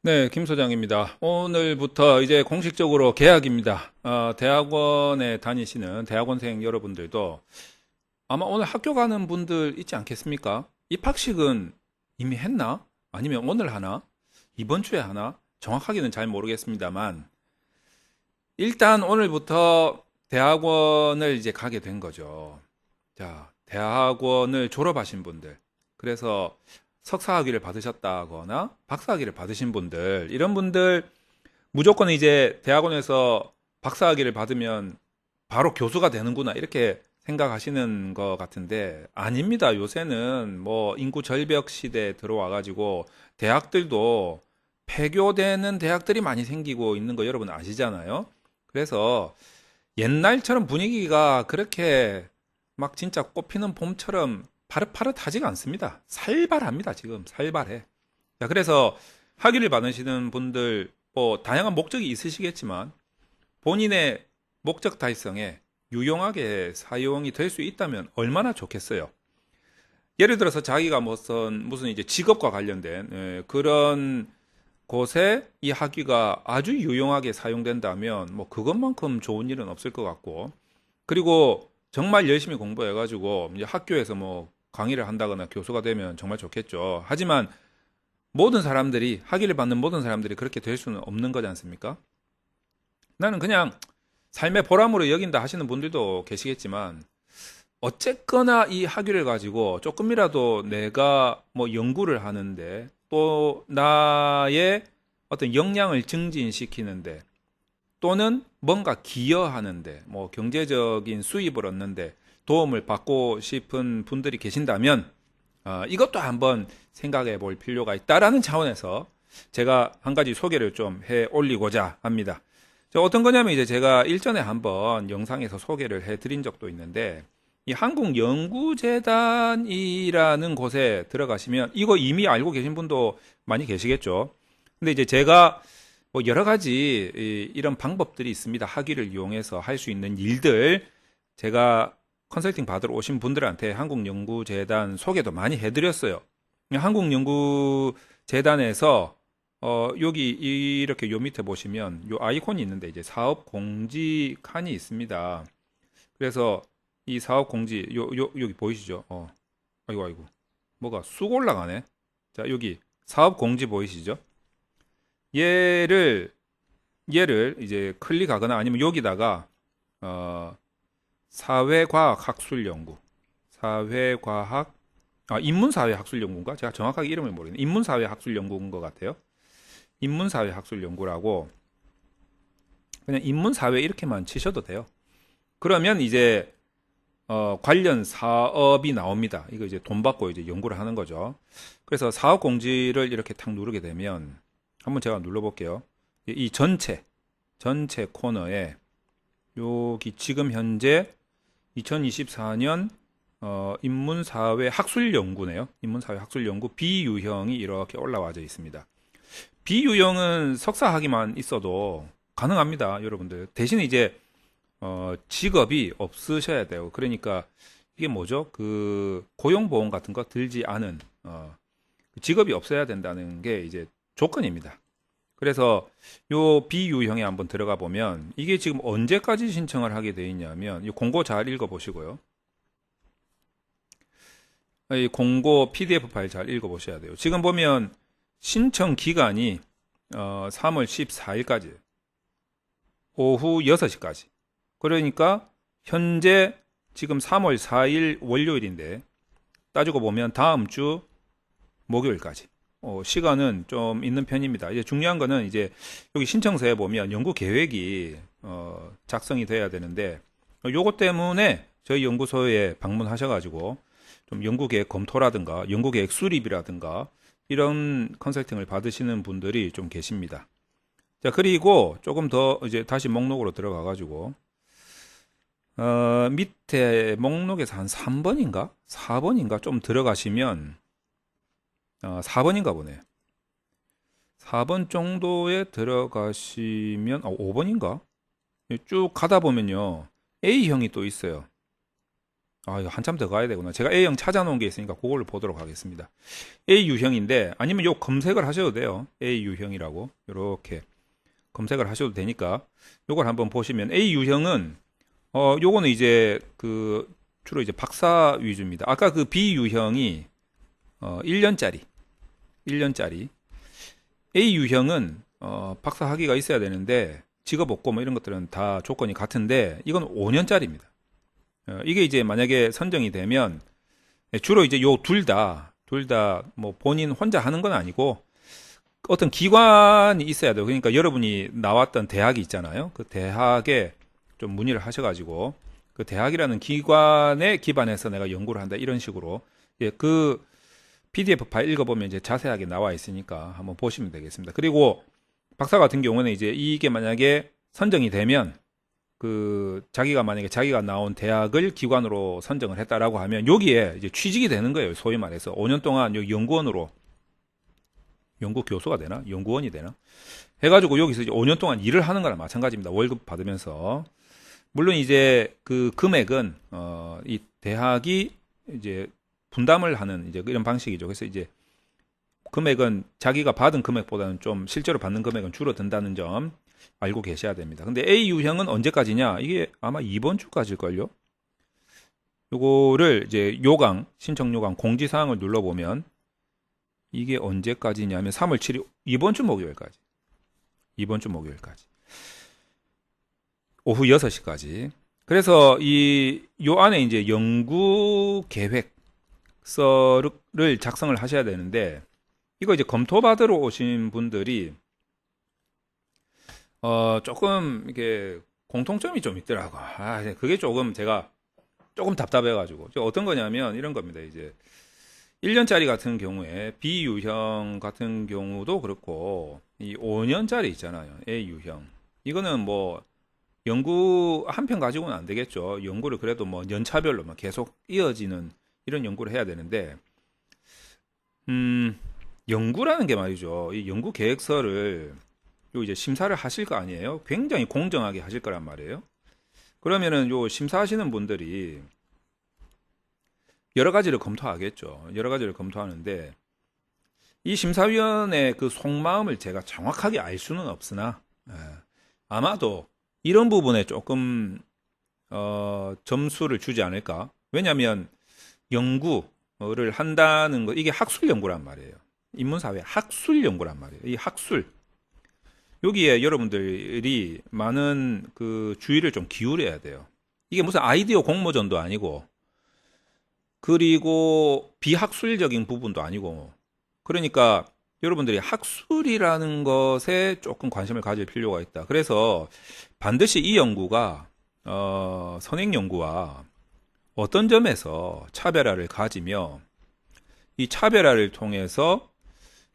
네, 김 소장입니다. 오늘부터 이제 공식적으로 개학입니다. 대학원에 다니시는 대학원생 여러분들도 아마 오늘 학교 가는 분들 있지 않겠습니까? 입학식은 이미 했나? 아니면 오늘 하나? 이번 주에 하나? 정확하게는 잘 모르겠습니다만, 일단 오늘부터 대학원을 이제 가게 된 거죠. 자, 대학원을 졸업하신 분들. 그래서 석사학위를 받으셨다거나 박사학위를 받으신 분들, 이런 분들 무조건 이제 대학원에서 박사학위를 받으면 바로 교수가 되는구나 이렇게 생각하시는 것 같은데 아닙니다. 요새는 뭐 인구 절벽 시대에 들어와 가지고 대학들도 폐교되는 대학들이 많이 생기고 있는 거 여러분 아시잖아요. 그래서 옛날처럼 분위기가 그렇게 막 진짜 꽃피는 봄처럼 파릇파릇하지가 않습니다. 살발합니다. 지금 살발해. 자, 그래서 학위를 받으시는 분들 뭐 다양한 목적이 있으시겠지만 본인의 목적 달성에 유용하게 사용이 될 수 있다면 얼마나 좋겠어요. 예를 들어서 자기가 무슨 이제 직업과 관련된 그런 곳에 이 학위가 아주 유용하게 사용된다면 뭐 그것만큼 좋은 일은 없을 것 같고, 그리고 정말 열심히 공부해가지고 이제 학교에서 뭐 강의를 한다거나 교수가 되면 정말 좋겠죠. 하지만 모든 사람들이 학위를 받는 모든 사람들이 그렇게 될 수는 없는 거지 않습니까? 나는 그냥 삶의 보람으로 여긴다 하시는 분들도 계시겠지만 어쨌거나 이 학위를 가지고 조금이라도 내가 뭐 연구를 하는데 또 나의 어떤 역량을 증진시키는데 또는 뭔가 기여하는데 뭐 경제적인 수입을 얻는데 도움을 받고 싶은 분들이 계신다면 이것도 한번 생각해 볼 필요가 있다라는 차원에서 제가 한 가지 소개를 좀 해 올리고자 합니다. 어떤 거냐면 이제 제가 일전에 한번 영상에서 소개를 해 드린 적도 있는데 이 한국연구재단이라는 곳에 들어가시면 이거 이미 알고 계신 분도 많이 계시겠죠. 근데 이제 제가 뭐 여러 가지 이런 방법들이 있습니다. 학위를 이용해서 할 수 있는 일들 제가 컨설팅 받으러 오신 분들한테 한국연구재단 소개도 많이 해드렸어요. 한국연구재단에서 여기 이렇게 요 밑에 보시면 요 아이콘이 있는데 이제 사업 공지 칸이 있습니다. 그래서 이 사업 공지 여기 보이시죠? 아이고 뭐가 쑥 올라가네. 자, 여기 사업 공지 보이시죠? 얘를 얘를 이제 클릭하거나 아니면 여기다가 어, 사회과학 학술연구, 사회과학 인문사회 학술연구인가? 제가 정확하게 이름을 모르겠네. 인문사회 학술연구인 것 같아요. 인문사회 학술연구라고 그냥 인문사회 이렇게만 치셔도 돼요. 그러면 이제 관련 사업이 나옵니다. 이거 이제 돈 받고 이제 연구를 하는 거죠. 그래서 사업 공지를 이렇게 탁 누르게 되면 한번 제가 눌러볼게요. 이 전체 코너에 여기 지금 현재 2024년 인문사회 학술연구네요. 인문사회 학술연구 비유형이 이렇게 올라와져 있습니다. 비유형은 석사학위만 있어도 가능합니다, 여러분들. 대신에 이제 직업이 없으셔야 돼요. 그러니까 이게 뭐죠? 그 고용보험 같은 거 들지 않은 직업이 없어야 된다는 게 이제 조건입니다. 그래서 요 비유형에 한번 들어가 보면 이게 지금 언제까지 신청을 하게 돼 있냐면 이 공고 잘 읽어 보시고요. 이 공고 PDF 파일 잘 읽어 보셔야 돼요. 지금 보면 신청 기간이 3월 14일까지 오후 6시까지. 그러니까 현재 지금 3월 4일 월요일인데 따지고 보면 다음 주 목요일까지 시간은 좀 있는 편입니다. 이제 중요한 거는 이제 여기 신청서에 보면 연구 계획이 작성이 돼야 되는데 요것 때문에 저희 연구소에 방문하셔가지고 좀 연구 계획 검토라든가 연구 계획 수립이라든가 이런 컨설팅을 받으시는 분들이 좀 계십니다. 자, 그리고 조금 더 이제 다시 목록으로 들어가가지고 밑에 목록에서 한 3번인가 4번인가 좀 들어가시면 4번인가 보네. 4번 정도에 들어가시면 5번인가? 쭉 가다 보면요. A형이 또 있어요. 아, 이거 한참 더 가야 되구나. 제가 A형 찾아놓은 게 있으니까 그걸로 보도록 하겠습니다. A 유형인데, 아니면 요 검색을 하셔도 돼요. A 유형이라고. 이렇게 검색을 하셔도 되니까, 요걸 한번 보시면, A 유형은, 요거는 이제 주로 이제 박사 위주입니다. 아까 그 B 유형이, 1년짜리. 1년짜리. A 유형은, 박사 학위가 있어야 되는데, 직업 없고 뭐 이런 것들은 다 조건이 같은데, 이건 5년짜리입니다. 이게 이제 만약에 선정이 되면 주로 이제 요 둘 다 뭐 본인 혼자 하는 건 아니고 어떤 기관이 있어야 돼요. 그러니까 여러분이 나왔던 대학이 있잖아요. 그 대학에 좀 문의를 하셔가지고 그 대학이라는 기관에 기반해서 내가 연구를 한다 이런 식으로 예, 그 PDF 파일 읽어보면 이제 자세하게 나와 있으니까 한번 보시면 되겠습니다. 그리고 박사 같은 경우는 이제 이게 만약에 선정이 되면 만약에 자기가 나온 대학을 기관으로 선정을 했다라고 하면 여기에 이제 취직이 되는 거예요. 소위 말해서 5년 동안 여기 연구원으로 연구 교수가 되나? 연구원이 되나? 해가지고 여기서 이제 5년 동안 일을 하는 거랑 마찬가지입니다. 월급 받으면서. 물론 이제 그 금액은, 이 대학이 이제 분담을 하는 이제 이런 방식이죠. 그래서 이제 금액은 자기가 받은 금액보다는 좀 실제로 받는 금액은 줄어든다는 점 알고 계셔야 됩니다. 근데 A 유형은 언제까지냐? 이게 아마 이번 주까지일걸요? 요거를 이제 신청 요강 공지사항을 눌러보면 이게 언제까지냐면 3월 7일, 이번 주 목요일까지. 이번 주 목요일까지. 오후 6시까지. 그래서 요 안에 이제 연구 계획서를 작성을 하셔야 되는데 이거 이제 검토받으러 오신 분들이 조금 이게 공통점이 좀 있더라고. 그게 제가 조금 답답해가지고. 어떤 거냐면 이런 겁니다. 이제 1년짜리 같은 경우에 B 유형 같은 경우도 그렇고 이 5년짜리 있잖아요. A 유형. 이거는 뭐 연구 한 편 가지고는 안 되겠죠. 연구를 그래도 뭐 연차별로 계속 이어지는 이런 연구를 해야 되는데 연구라는 게 말이죠. 이 연구 계획서를 이제 심사를 하실 거 아니에요? 굉장히 공정하게 하실 거란 말이에요. 그러면은 요 심사하시는 분들이 여러 가지를 검토하겠죠. 여러 가지를 검토하는데 이 심사위원의 그 속마음을 제가 정확하게 알 수는 없으나 아마도 이런 부분에 조금 점수를 주지 않을까. 왜냐하면 연구를 한다는 거 이게 학술 연구란 말이에요. 인문사회 학술 연구란 말이에요. 이 학술 여기에 여러분들이 많은 그 주의를 좀 기울여야 돼요. 이게 무슨 아이디어 공모전도 아니고 그리고 비학술적인 부분도 아니고 그러니까 여러분들이 학술이라는 것에 조금 관심을 가질 필요가 있다. 그래서 반드시 이 연구가 선행 연구와 어떤 점에서 차별화를 가지며 이 차별화를 통해서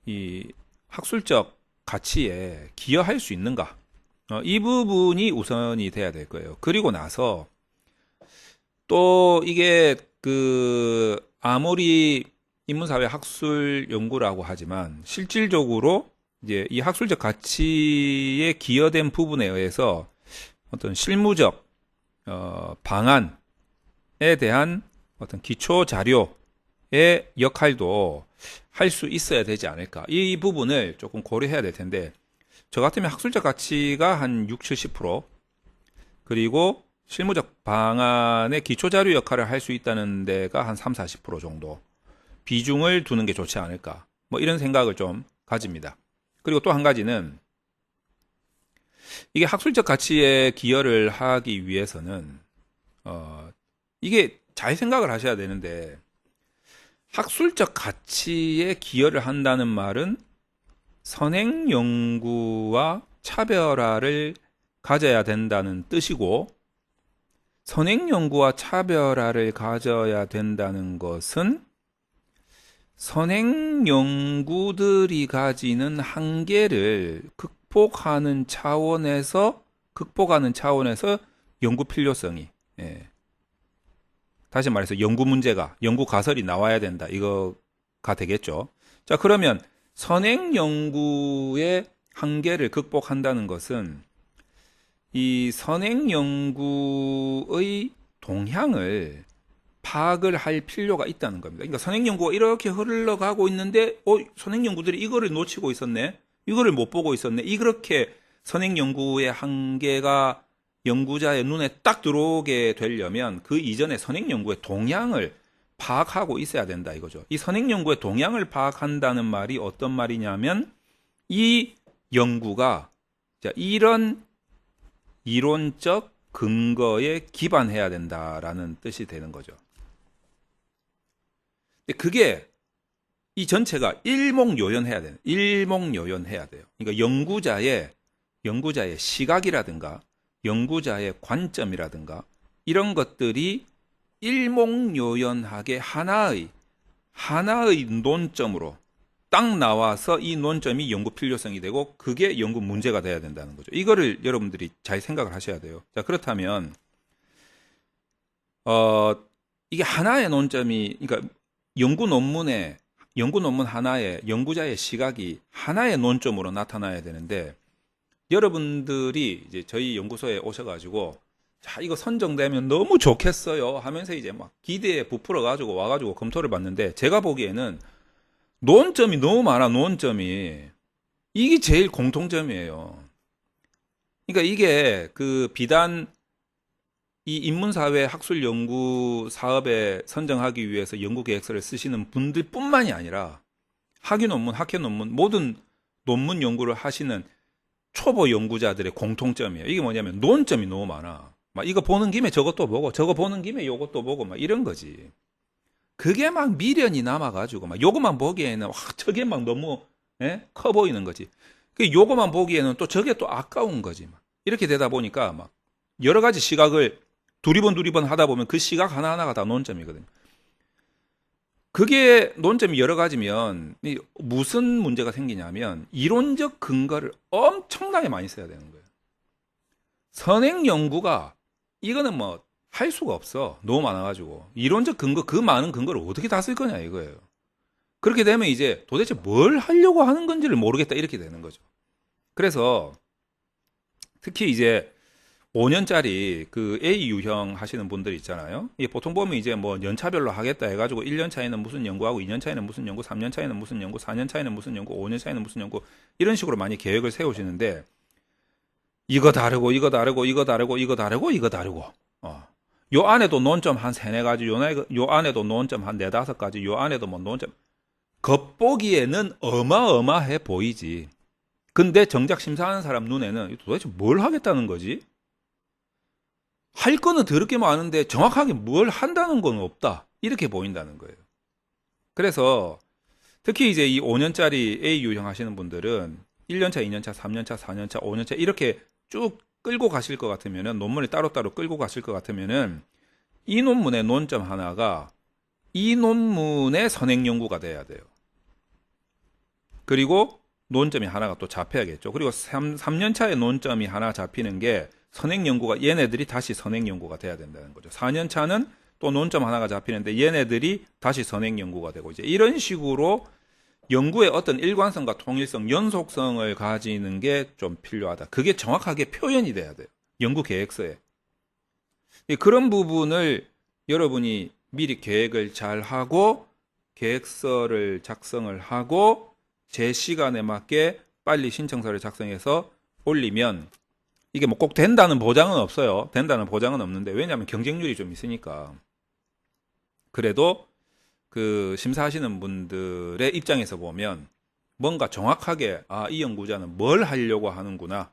이 학술적 가치에 기여할 수 있는가? 이 부분이 우선이 돼야 될 거예요. 그리고 나서 또 이게 아무리 인문사회 학술 연구라고 하지만 실질적으로 이제 이 학술적 가치에 기여된 부분에 의해서 어떤 실무적 방안에 대한 어떤 기초 자료의 역할도 할 수 있어야 되지 않을까. 이 부분을 조금 고려해야 될 텐데 저 같으면 학술적 가치가 한 6, 70% 그리고 실무적 방안의 기초 자료 역할을 할 수 있다는 데가 한 3, 40% 정도 비중을 두는 게 좋지 않을까. 뭐 이런 생각을 좀 가집니다. 그리고 또 한 가지는 이게 학술적 가치에 기여를 하기 위해서는 이게 잘 생각을 하셔야 되는데 학술적 가치에 기여를 한다는 말은 선행 연구와 차별화를 가져야 된다는 뜻이고 선행 연구와 차별화를 가져야 된다는 것은 선행 연구들이 가지는 한계를 극복하는 차원에서 연구 필요성이 다시 말해서 연구 문제가 연구 가설이 나와야 된다 이거가 되겠죠. 자 그러면 선행 연구의 한계를 극복한다는 것은 이 선행 연구의 동향을 파악을 할 필요가 있다는 겁니다. 그러니까 선행연구가 이렇게 흘러가고 있는데, 선행연구들이 이거를 놓치고 있었네? 이거를 못 보고 있었네? 이렇게 선행연구의 한계가 연구자의 눈에 딱 들어오게 되려면 그 이전에 선행연구의 동향을 파악하고 있어야 된다 이거죠. 이 선행연구의 동향을 파악한다는 말이 어떤 말이냐면 이 연구가 이런 이론적 근거에 기반해야 된다라는 뜻이 되는 거죠. 그게 이 전체가 일목요연해야 돼요. 일목요연해야 돼요. 그러니까 연구자의 시각이라든가 연구자의 관점이라든가 이런 것들이 일목요연하게 하나의 논점으로 딱 나와서 이 논점이 연구 필요성이 되고 그게 연구 문제가 돼야 된다는 거죠. 이거를 여러분들이 잘 생각을 하셔야 돼요. 자, 그렇다면 이게 하나의 논점이, 그러니까 연구 논문 하나에 연구자의 시각이 하나의 논점으로 나타나야 되는데, 여러분들이 이제 저희 연구소에 오셔가지고, 자, 이거 선정되면 너무 좋겠어요 하면서 이제 막 기대에 부풀어가지고 와가지고 검토를 받는데, 제가 보기에는 논점이 너무 많아, 논점이. 이게 제일 공통점이에요. 그러니까 이게 비단 이 인문사회 학술 연구 사업에 선정하기 위해서 연구 계획서를 쓰시는 분들뿐만이 아니라 학위 논문, 학회 논문, 모든 논문 연구를 하시는 초보 연구자들의 공통점이에요. 이게 뭐냐면 논점이 너무 많아. 막 이거 보는 김에 저것도 보고, 저거 보는 김에 요것도 보고, 막 이런 거지. 그게 막 미련이 남아가지고, 막 요것만 보기에는, 와, 저게 막 너무, 커 보이는 거지. 요것만 보기에는 또 저게 또 아까운 거지. 막. 이렇게 되다 보니까 막 여러 가지 시각을 두리번 하다 보면 그 시각 하나하나가 다 논점이거든요. 그게 논점이 여러 가지면 무슨 문제가 생기냐면 이론적 근거를 엄청나게 많이 써야 되는 거예요. 선행 연구가 이거는 뭐 할 수가 없어. 너무 많아가지고. 이론적 근거, 그 많은 근거를 어떻게 다 쓸 거냐 이거예요. 그렇게 되면 이제 도대체 뭘 하려고 하는 건지를 모르겠다 이렇게 되는 거죠. 그래서 특히 이제 5년짜리 그 A 유형 하시는 분들 있잖아요. 이게 보통 보면 이제 뭐 연차별로 하겠다 해가지고 1년 차에는 무슨 연구하고 2년 차에는 무슨 연구, 3년 차에는 무슨 연구, 4년 차에는 무슨 연구, 5년 차에는 무슨 연구 이런 식으로 많이 계획을 세우시는데 이거 다르고 이거 다르고 이거 다르고 이거 다르고 이거 다르고 요 안에도 논점 한 세네 가지, 요 안에도 논점 한 네다섯 가지, 요 안에도 뭐 논점 겉보기에는 어마어마해 보이지. 근데 정작 심사하는 사람 눈에는 도대체 뭘 하겠다는 거지? 할 거는 더럽게 많은데 정확하게 뭘 한다는 건 없다. 이렇게 보인다는 거예요. 그래서 특히 이제 이 5년짜리 A 유형 하시는 분들은 1년차, 2년차, 3년차, 4년차, 5년차 이렇게 쭉 끌고 가실 것 같으면은 논문을 따로따로 끌고 가실 것 같으면은 이 논문의 논점 하나가 이 논문의 선행 연구가 돼야 돼요. 그리고 논점이 하나가 또 잡혀야겠죠. 그리고 3년차의 논점이 하나 잡히는 게 선행 연구가 얘네들이 다시 선행 연구가 돼야 된다는 거죠. 4년차는 또 논점 하나가 잡히는데 얘네들이 다시 선행 연구가 되고 이제 이런 식으로 연구의 어떤 일관성과 통일성, 연속성을 가지는 게 좀 필요하다. 그게 정확하게 표현이 돼야 돼요. 연구 계획서에. 그런 부분을 여러분이 미리 계획을 잘 하고 계획서를 작성을 하고 제 시간에 맞게 빨리 신청서를 작성해서 올리면 이게 뭐 꼭 된다는 보장은 없어요. 된다는 보장은 없는데 왜냐하면 경쟁률이 좀 있으니까. 그래도 그 심사하시는 분들의 입장에서 보면 뭔가 정확하게 이 연구자는 뭘 하려고 하는구나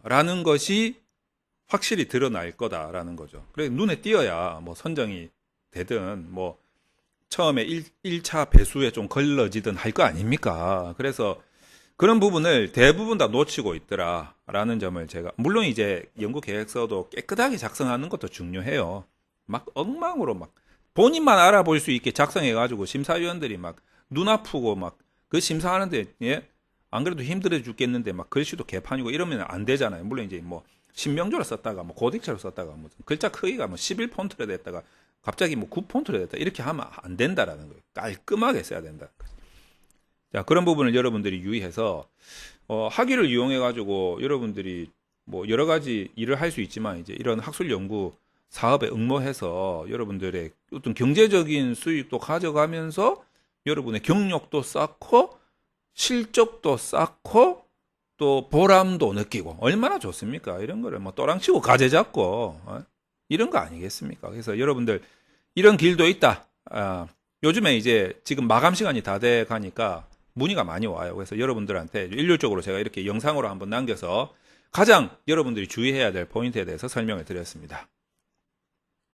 라는 것이 확실히 드러날 거다라는 거죠. 그래서 눈에 띄어야 뭐 선정이 되든 뭐 처음에 1차 배수에 좀 걸러지든 할 거 아닙니까? 그래서 그런 부분을 대부분 다 놓치고 있더라라는 점을 제가 물론 이제 연구 계획서도 깨끗하게 작성하는 것도 중요해요. 막 엉망으로 막 본인만 알아볼 수 있게 작성해가지고 심사위원들이 막 눈 아프고 막 그 심사하는데 안 그래도 힘들어 죽겠는데 막 글씨도 개판이고 이러면 안 되잖아요. 물론 이제 뭐 신명조로 썼다가 뭐 고딕체로 썼다가 뭐 글자 크기가 뭐 11폰트로 됐다가 갑자기 뭐 9폰트로 됐다 이렇게 하면 안 된다라는 거예요. 깔끔하게 써야 된다. 자, 그런 부분을 여러분들이 유의해서 학위를 이용해 가지고 여러분들이 뭐 여러 가지 일을 할 수 있지만 이제 이런 학술 연구 사업에 응모해서 여러분들의 어떤 경제적인 수익도 가져가면서 여러분의 경력도 쌓고 실적도 쌓고 또 보람도 느끼고 얼마나 좋습니까? 이런 거를 뭐 또랑치고 가재 잡고 이런 거 아니겠습니까? 그래서 여러분들 이런 길도 있다. 요즘에 이제 지금 마감 시간이 다 돼 가니까 문의가 많이 와요. 그래서 여러분들한테 일률적으로 제가 이렇게 영상으로 한번 남겨서 가장 여러분들이 주의해야 될 포인트에 대해서 설명을 드렸습니다.